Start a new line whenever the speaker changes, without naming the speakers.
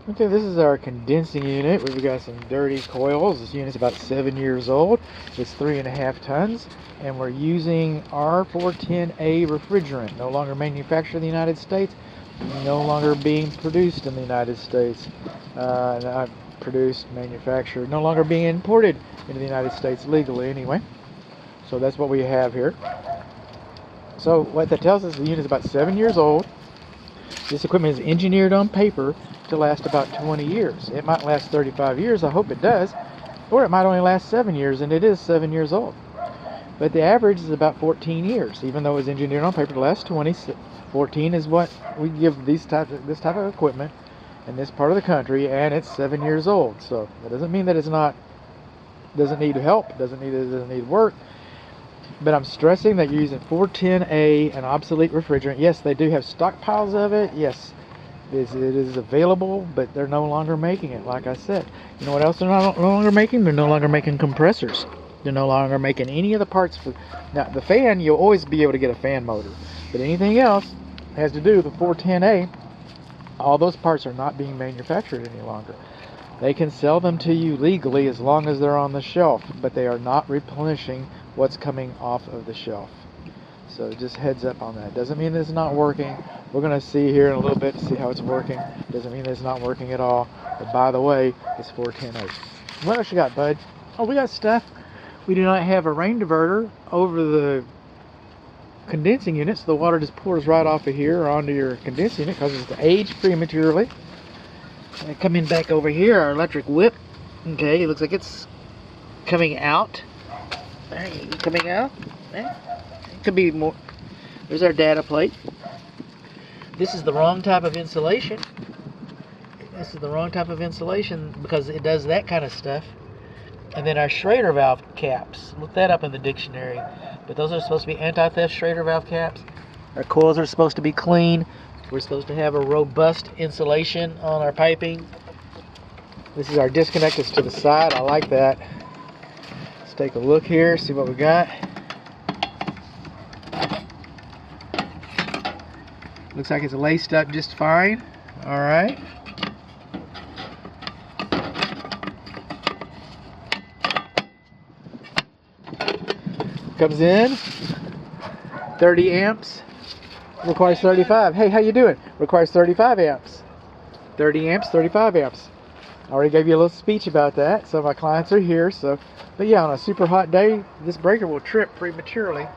Okay, this is our condensing unit. We've got some dirty coils. This unit's about 7 years old. It's 3.5 tons, and we're using R410A refrigerant. No longer manufactured in the United States, no longer being produced in the United States. Not produced, manufactured, no longer being imported into the United States legally anyway. So that's what we have here. So what that tells us, the unit is about 7 years old. This equipment is engineered on paper to last about 20 years. It might last 35 years, I hope it does, or it might only last 7 years, and it is 7 years old. But the average is about 14 years, even though it's engineered on paper to last 20. 14 is what we give this type of equipment in this part of the country, and it's 7 years old. So that doesn't mean that doesn't need help, doesn't need work. But I'm stressing that you're using 410A, an obsolete refrigerant. Yes, they do have stockpiles of it. Yes, it is available, but they're no longer making it, like I said. You know what else they're no longer making? They're no longer making compressors. They're no longer making any of the parts for... Now, the fan, you'll always be able to get a fan motor. But anything else has to do with the 410A, all those parts are not being manufactured any longer. They can sell them to you legally as long as they're on the shelf, but they are not replenishing what's coming off of the shelf. So just heads up on that. Doesn't mean it's not working. We're going to see here in a little bit to see how it's working. Doesn't mean it's not working at all. But by the way, it's 410A. What else you got, bud? Oh, we got stuff. We do not have a rain diverter over the condensing unit, so the water just pours right off of here onto your condensing unit because it's aged prematurely. And coming back over here, our electric whip. Okay, it looks like it's coming out. Coming out. It could be more. There's our data plate. This is the wrong type of insulation. This is the wrong type of insulation because it does that kind of stuff. And then our Schrader valve caps. Look that up in the dictionary. But those are supposed to be anti-theft Schrader valve caps. Our coils are supposed to be clean. We're supposed to have a robust insulation on our piping. This is our disconnect that's to the side. I like that. Let's take a look here, see what we got. Looks like it's laced up just fine. All right. Comes in. 30 amps. Requires 35. Hey, how you doing? Requires 35 amps. 30 amps, 35 amps. I already gave you a little speech about that. So my clients are here. But yeah, on a super hot day, this breaker will trip prematurely.